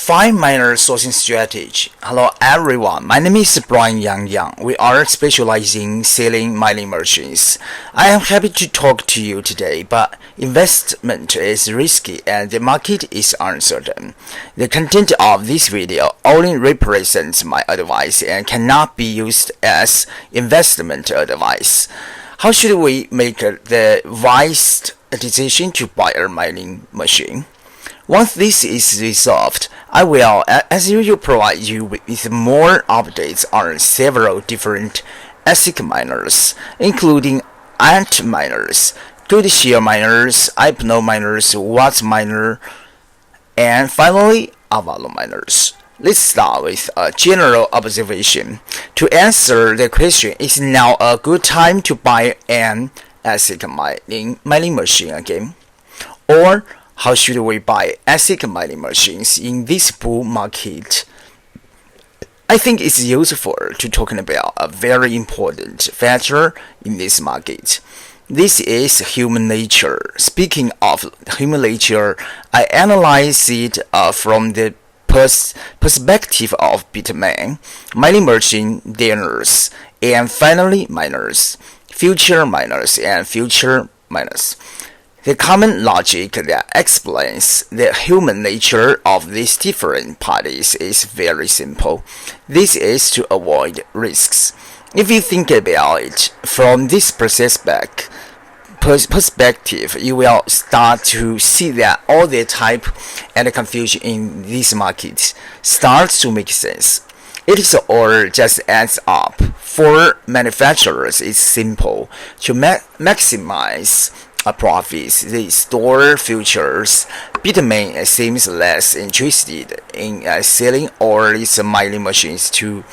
5 miner sourcing strategy. Hello everyone, my name is Brian Yang. We are specializing in selling mining machines. I am happy to talk to you today, but investment is risky and the market is uncertain. The content of this video only represents my advice and cannot be used as investment advice. How should we make the wise decision to buy a mining machine? Once this is resolved, I will, as usual, provide you with more updates on several different ASIC miners, including Ant miners, Good Share miners, Hypno miners, Watts miner, and finally, Avalo miners. Let's start with a general observation. To answer the question, is now a good time to buy an ASIC mining machine again? Or how should we buy ASIC mining machines in this bull market? I think it's useful to talk about a very important factor in this market. This is human nature. Speaking of human nature, I analyze it from the perspective of Bitcoin, mining machine dealers, and finally miners, future miners, and future miners. The common logic that explains the human nature of these different parties is very simple. This is to avoid risks. If you think about it from this perspective, you will start to see that all the type and confusion in this market starts to make sense. It is all just adds up. For manufacturers, it's simple to maximize profits. They store futures. Bitmain seems less interested in selling all its mining machines to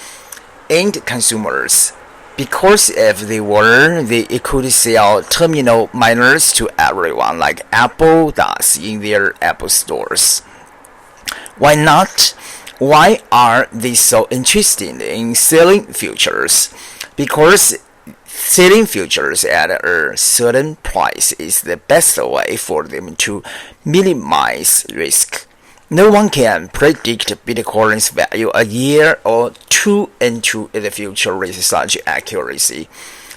end consumers, because if they were, they could sell terminal miners to everyone like Apple does in their Apple stores. Why not? Why are they so interested in selling futures? Because selling futures at a certain price is the best way for them to minimize risk. No one can predict Bitcoin's value a year or two into the future with such accuracy.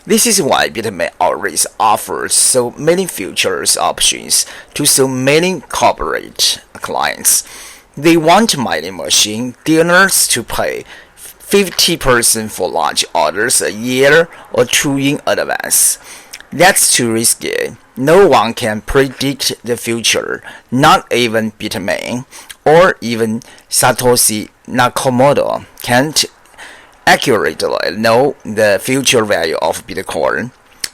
This is why Bitmain always offers so many futures options to so many corporate clients. They want mining machine dealers to pay 50% for large orders a year or two in advance. That's too risky. No one can predict the future, not even Bitmain or even Satoshi Nakamoto can't accurately know the future value of Bitcoin.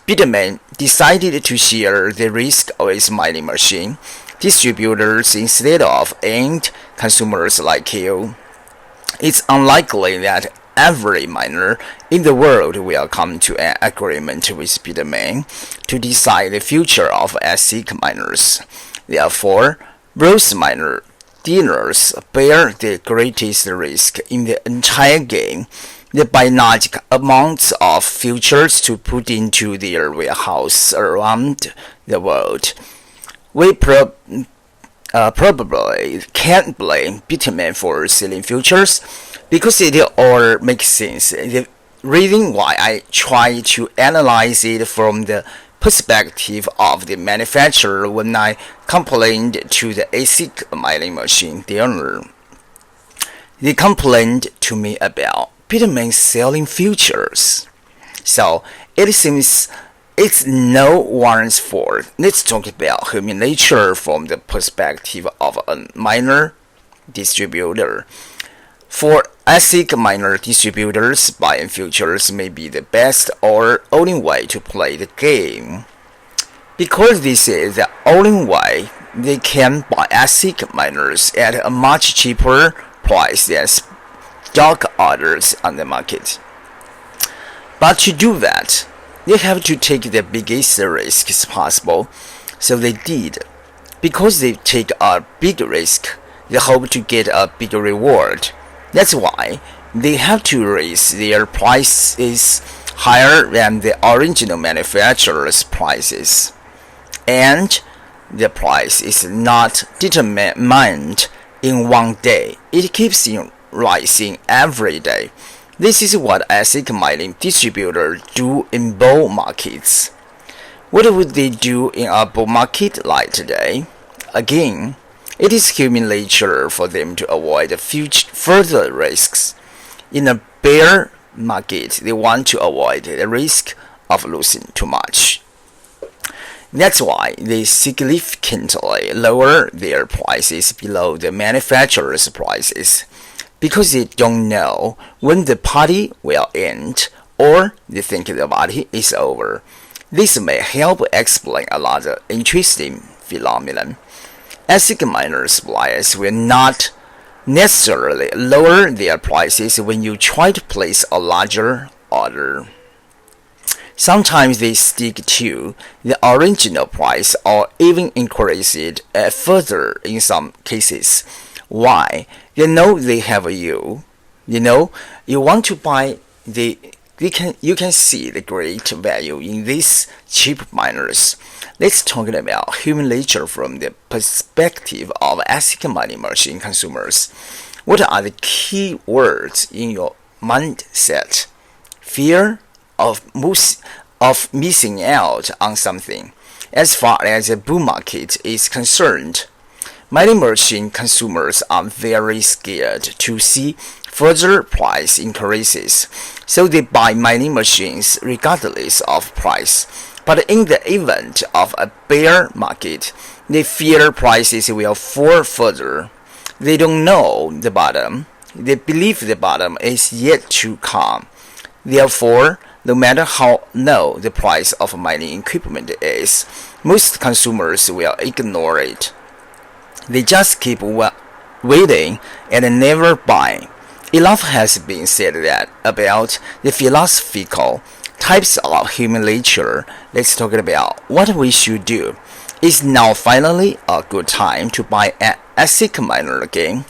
Bitmain decided to share the risk of its mining machine distributors instead of end consumers like you. It's unlikely that every miner in the world will come to an agreement with Bitmain to decide the future of ASIC miners. Therefore, those miner dealers bear the greatest risk in the entire game. They buy large amounts of futures to put into their warehouse around the world. We probably can't blame Bitmain for selling futures, because it all makes sense. The reason why I try to analyze it from the perspective of the manufacturer when I complained to the ASIC mining machine dealer. They complained to me about Bitmain selling futures. So it seems it's no one's fault. Let's talk about human nature from the perspective of a miner distributor. For ASIC miner distributors, buying futures may be the best or only way to play the game. Because this is the only way, they can buy ASIC miners at a much cheaper price than stock orders on the market. But to do that, they have to take the biggest risks possible. So they did. Because they take a big risk, they hope to get a big reward. That's why they have to raise their prices higher than the original manufacturer's prices. And the price is not determined in one day. It keeps rising every day. This is what ASIC mining distributors do in bull markets. What would they do in a bull market like today? Again, it is human nature for them to avoid further risks. In a bear market, they want to avoid the risk of losing too much. That's why they significantly lower their prices below the manufacturer's prices, because they don't know when the party will end, or they think the party is over. This may help explain another interesting phenomenon. ASIC miner suppliers will not necessarily lower their prices when you try to place a larger order. Sometimes they stick to the original price or even increase it further in some cases. Why? They know they have you. You want to buy you can see the great value in these cheap miners. Let's talk about human nature from the perspective of ASIC mining machine consumers. What are the key words in your mindset? Fear of missing out on something. As far as the bull market is concerned, mining machine consumers are very scared to see further price increases, so they buy mining machines regardless of price. But in the event of a bear market, they fear prices will fall further. They don't know the bottom. They believe the bottom is yet to come. Therefore, no matter how low the price of mining equipment is, most consumers will ignore it. They just keep waiting and never buy. Enough has been said about the philosophical types of human nature. Let's talk about what we should do. Is now finally a good time to buy an ASIC miner again?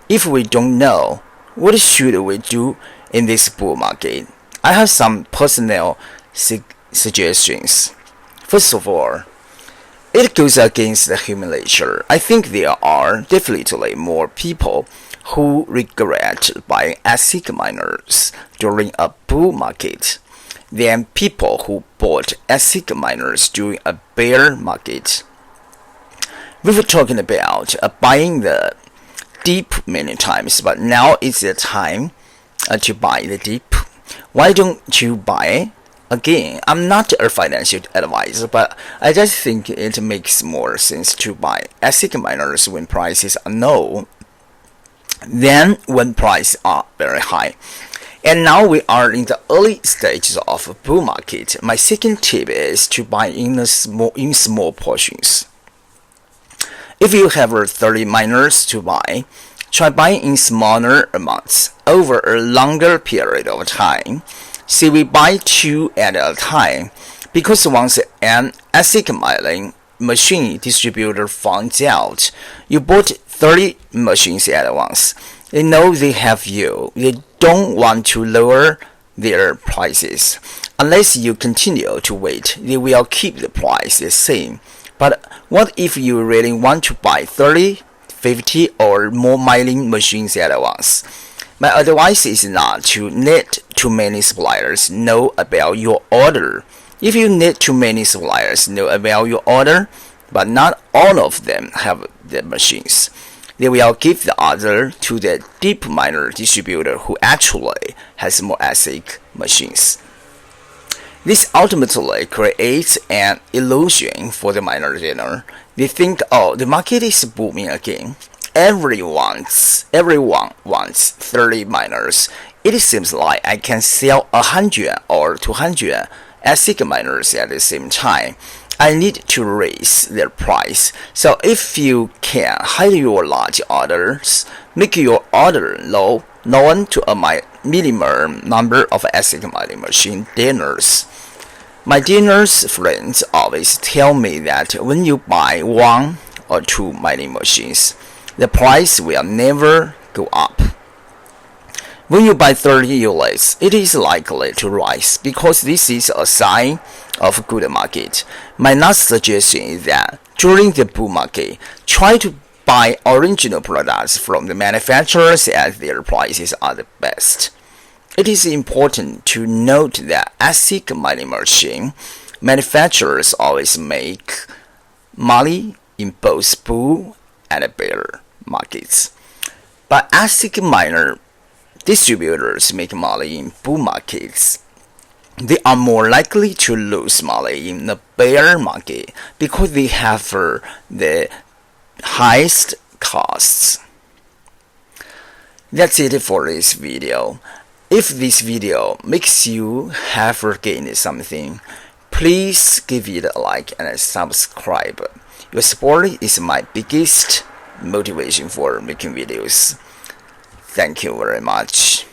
If we don't know, what should we do in this bull market? I have some personal suggestions. First of all, it goes against the human nature. I think there are definitely more people who regret buying ASIC miners during a bull market than people who bought ASIC miners during a bear market. We were talking about buying the dip many times, but now is the time to buy the dip. Why don't you buy? Again, I'm not a financial advisor, but I just think it makes more sense to buy ASIC miners when prices are low than when prices are very high. And now we are in the early stages of a bull market. My second tip is to buy in small portions. If you have 30 miners to buy, try buying in smaller amounts over a longer period of time. See, we buy 2 at a time, because once an ASIC mining machine distributor finds out you bought 30 machines at once, they know they have you. They don't want to lower their prices. Unless you continue to wait, they will keep the price the same. But what if you really want to buy 30, 50 or more mining machines at once? My advice is not to let too many suppliers know about your order. If you let too many suppliers know about your order, but not all of them have the machines, they will give the order to the deep miner distributor who actually has more ASIC machines. This ultimately creates an illusion for the miner dealer. They think, oh, the market is booming again. Everyone wants 30 miners. It seems like I can sell 100 or 200 ASIC miners at the same time. I need to raise their price. So if you can hide your large orders, make your order low, known to a minimum number of ASIC mining machine dealers. My dealers friends always tell me that when you buy 1 or 2 mining machines, the price will never go up. When you buy 30 units, it is likely to rise because this is a sign of a good market. My last suggestion is that during the bull market, try to buy original products from the manufacturers as their prices are the best. It is important to note that ASIC mining machine manufacturers always make money in both bull and bear markets, but ASIC miner distributors make money in bull markets. They are more likely to lose money in the bear market because they have the highest costs. That's it for this video. If this video makes you have gained something, please give it a like and subscribe. Your support is my biggest motivation for making videos. Thank you very much.